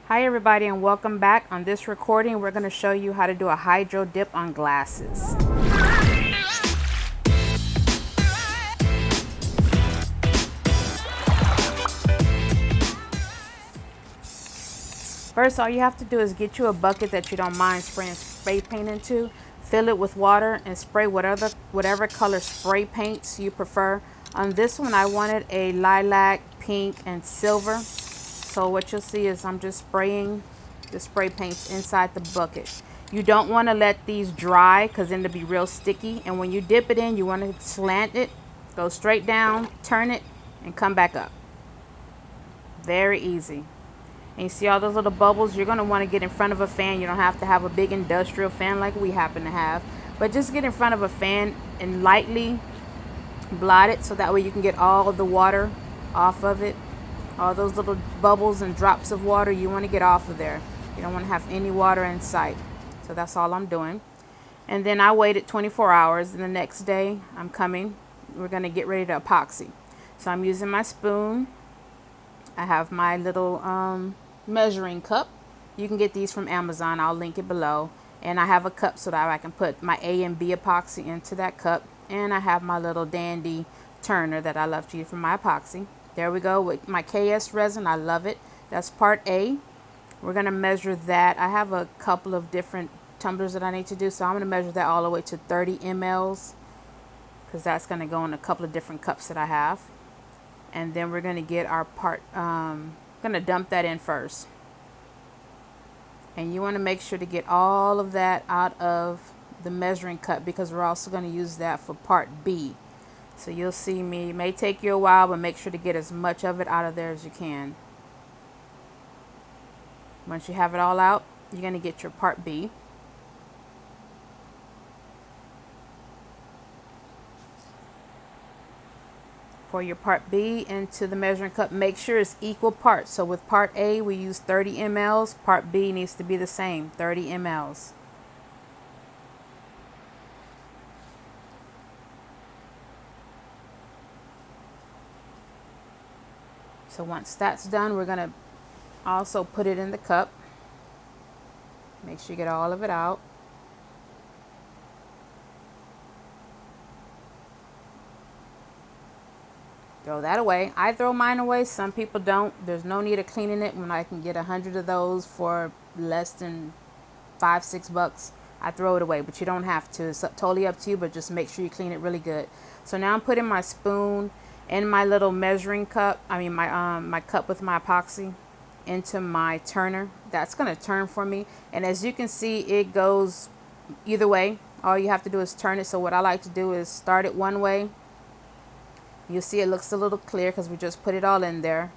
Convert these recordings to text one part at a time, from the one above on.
Hi everybody and welcome back. On this recording we're going to show you how to do a hydro dip on glasses. First, all you have to do is get you a bucket that you don't mind spraying spray paint into, fill it with water and spray whatever color spray paints you prefer. On this one I wanted a lilac, pink and silver. So what you'll see is I'm just spraying the spray paints inside the bucket. You don't want to let these dry because then they'll be real sticky, and when you dip it in you want to slant it, go straight down, turn it and come back up. Very easy. And you see all those little bubbles? You're going to want to get in front of a fan. You don't have to have a big industrial fan like we happen to have, but just get in front of a fan and lightly blot it so that way you can get all the water off of it. All those little bubbles and drops of water, you want to get off of there. You don't want to have any water in sight. So that's all I'm doing. And then I waited 24 hours, and the next day I'm coming. We're going to get ready to epoxy. So I'm using my spoon. I have my little measuring cup. You can get these from Amazon. I'll link it below. And I have a cup so that I can put my A and B epoxy into that cup. And I have my little dandy turner that I love to use for my epoxy. There we go with my KS resin. I love it. That's part A. We're going to measure that. I have a couple of different tumblers that I need to do, so I'm going to measure that all the way to 30 mLs because that's going to go in a couple of different cups that I have. And then we're going to get our part, going to dump that in first. And you want to make sure to get all of that out of the measuring cup because we're also going to use that for part B. So you'll see me, it may take you a while, but make sure to get as much of it out of there as you can. Once you have it all out, you're going to get your part B. Pour your part B into the measuring cup. Make sure it's equal parts. So with part A, we use 30 mLs. Part B needs to be the same, 30 mLs. So once that's done, we're going to also put it in the cup. Make sure you get all of it out. Throw that away. I throw mine away. Some people don't. There's no need of cleaning it when I can get 100 of those for less than $5-6. I throw it away, but you don't have to. It's totally up to you, but just make sure you clean it really good. So now I'm putting my spoon and my little measuring cup, my cup with my epoxy, into my turner. That's going to turn for me, and as you can see, it goes either way. All you have to do is turn it. So what I like to do is start it one way. You'll see it looks a little clear because we just put it all in there.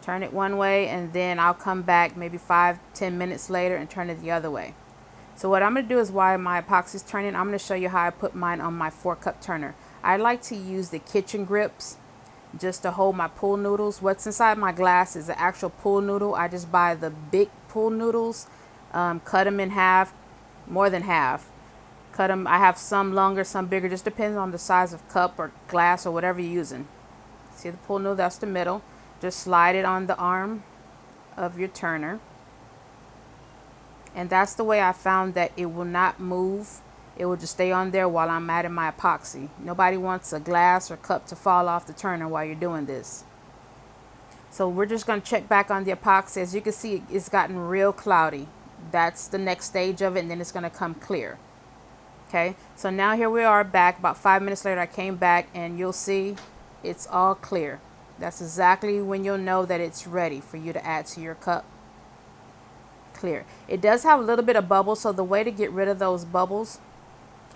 Turn it one way, and then I'll come back maybe 5-10 minutes later and turn it the other way. So what I'm going to do is while my epoxy is turning, I'm going to show you how I put mine on my 4-cup turner. I like to use the kitchen grips just to hold my pool noodles. What's inside my glass is the actual pool noodle. I just buy the big pool noodles, cut them in half, more than half. Cut them. I have some longer, some bigger, just depends on the size of cup or glass or whatever you're using. See the pool noodle? That's the middle. Just slide it on the arm of your turner. And that's the way I found that it will not move. It will just stay on there while I'm adding my epoxy. Nobody wants a glass or cup to fall off the turner while you're doing this. So we're just going to check back on the epoxy. As you can see, it's gotten real cloudy. That's the next stage of it, and then it's going to come clear. Okay, so now here we are back. About 5 minutes later, I came back, and you'll see it's all clear. That's exactly when you'll know that it's ready for you to add to your cup. Clear. It does have a little bit of bubbles, so the way to get rid of those bubbles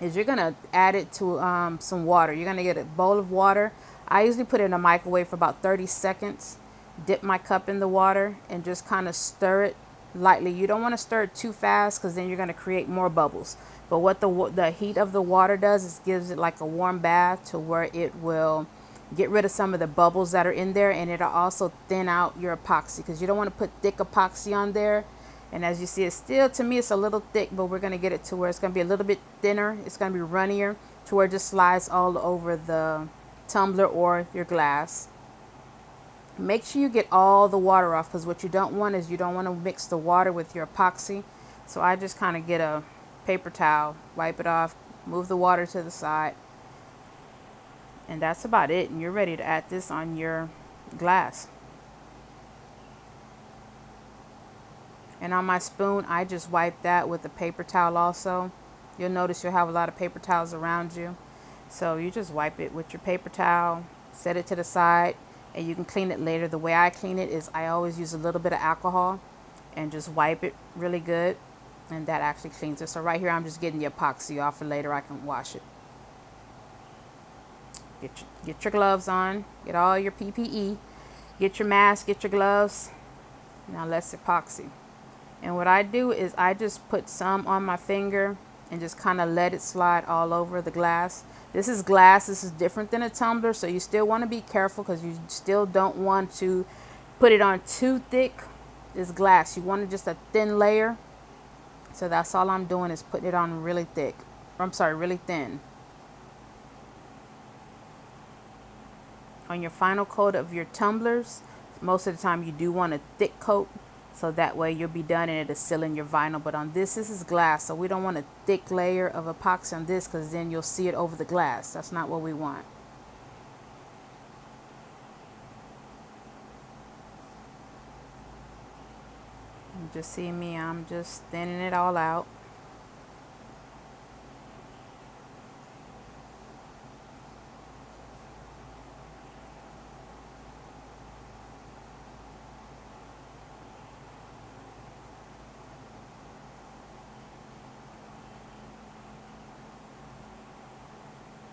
is you're going to add it to some water. You're going to get a bowl of water. I usually put it in a microwave for about 30 seconds. Dip my cup in the water and just kind of stir it lightly. You don't want to stir it too fast because then you're going to create more bubbles. But what the heat of the water does is gives it like a warm bath to where it will get rid of some of the bubbles that are in there, and it'll also thin out your epoxy because you don't want to put thick epoxy on there. And as you see, it's still, to me, it's a little thick, but we're going to get it to where it's going to be a little bit thinner. It's going to be runnier to where it just slides all over the tumbler or your glass. Make sure you get all the water off, because what you don't want is you don't want to mix the water with your epoxy. So I just kind of get a paper towel, wipe it off, move the water to the side, and that's about it. And you're ready to add this on your glass. And on my spoon, I just wipe that with a paper towel also. You'll notice you'll have a lot of paper towels around you. So you just wipe it with your paper towel, set it to the side, and you can clean it later. The way I clean it is I always use a little bit of alcohol and just wipe it really good, and that actually cleans it. So right here I'm just getting the epoxy off, and later I can wash it. Get your gloves on, get all your PPE, get your mask, get your gloves. Now let's epoxy. And what I do is I just put some on my finger and just kind of let it slide all over the glass. This is glass. This is different than a tumbler, so you still want to be careful, because you still don't want to put it on too thick. It's glass. You want just a thin layer. So that's all I'm doing, is putting it on really thick. I'm sorry, really thin. On your final coat of your tumblers, most of the time you do want a thick coat, so that way you'll be done and it'll seal in your vinyl. But on this is glass, so we don't want a thick layer of epoxy on this, because then you'll see it over the glass. That's not what we want. You just see me, I'm just thinning it all out.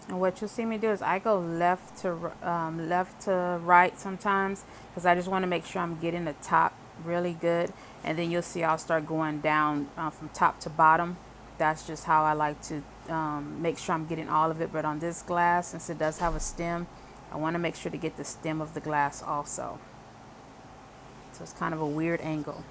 And what you'll see me do is I go left to right sometimes, because I just want to make sure I'm getting the top really good. And then you'll see I'll start going down from top to bottom. That's just how I like to make sure I'm getting all of it. But on this glass, since it does have a stem, I want to make sure to get the stem of the glass also. So it's kind of a weird angle.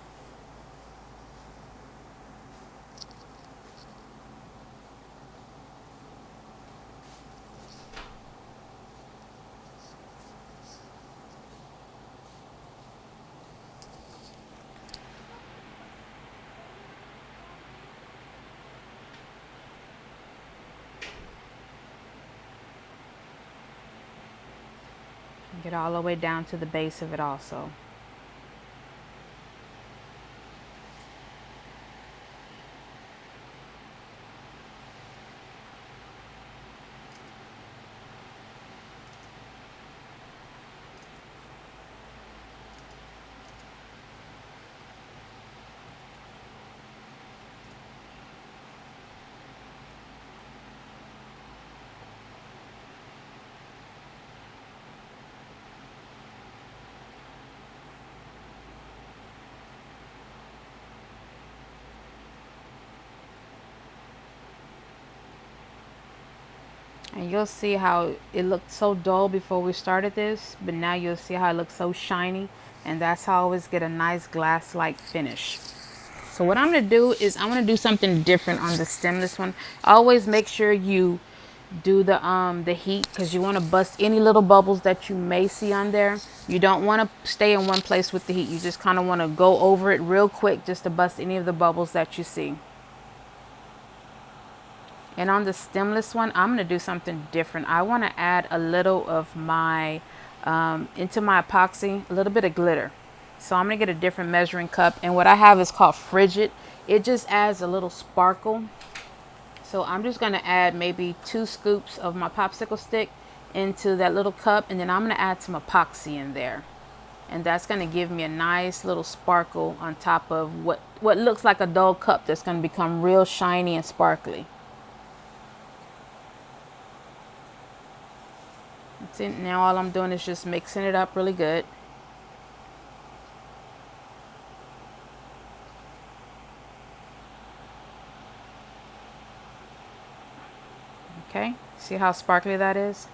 Get all the way down to the base of it also. And you'll see how it looked so dull before we started this, but now you'll see how it looks so shiny. And that's how I always get a nice glass-like finish. So what I'm going to do is I'm going to do something different on the stemless one. Always make sure you do the heat, because you want to bust any little bubbles that you may see on there. You don't want to stay in one place with the heat. You just kind of want to go over it real quick just to bust any of the bubbles that you see. And on the stemless one, I'm going to do something different. I want to add a little of my, into my epoxy, a little bit of glitter. So I'm going to get a different measuring cup. And what I have is called Frigid. It just adds a little sparkle. So I'm just going to add maybe 2 scoops of my popsicle stick into that little cup. And then I'm going to add some epoxy in there. And that's going to give me a nice little sparkle on top of what looks like a dull cup that's going to become real shiny and sparkly. See, now all I'm doing is just mixing it up really good. Okay, see how sparkly that is?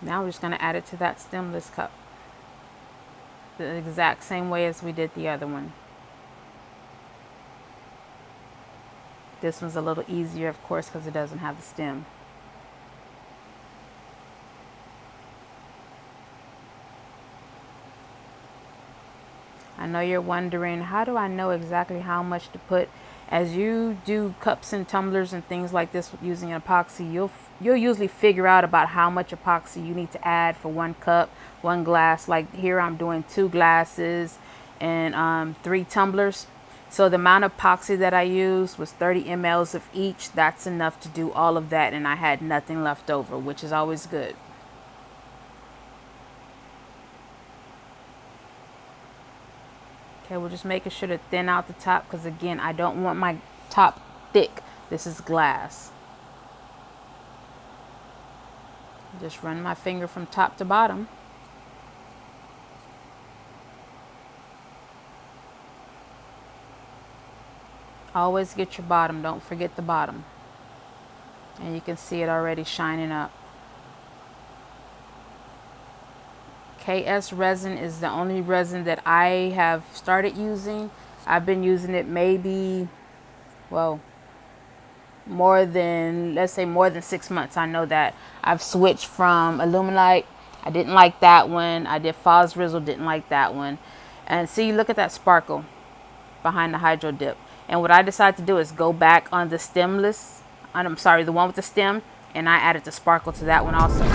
Now we're just going to add it to that stemless cup. The exact same way as we did the other one. This one's a little easier, of course, because it doesn't have the stem. I know you're wondering, how do I know exactly how much to put? As you do cups and tumblers and things like this using epoxy, you'll usually figure out about how much epoxy you need to add for one cup, one glass. Like here I'm doing 2 glasses and 3 tumblers. So the amount of epoxy that I used was 30 mLs of each. That's enough to do all of that, and I had nothing left over, which is always good. Okay, we're just making sure to thin out the top because, again, I don't want my top thick. This is glass. Just run my finger from top to bottom. Always get your bottom. Don't forget the bottom. And you can see it already shining up. KS resin is the only resin that I have started using. I've been using it maybe, well, more than, let's say more than 6 months. I know that. I've switched from Aluminite. I didn't like that one. I did Fos Rizzle, didn't like that one. And see, look at that sparkle behind the Hydro-Dip. And what I decided to do is go back on the Stemless, I'm sorry, the one with the stem, and I added the sparkle to that one also.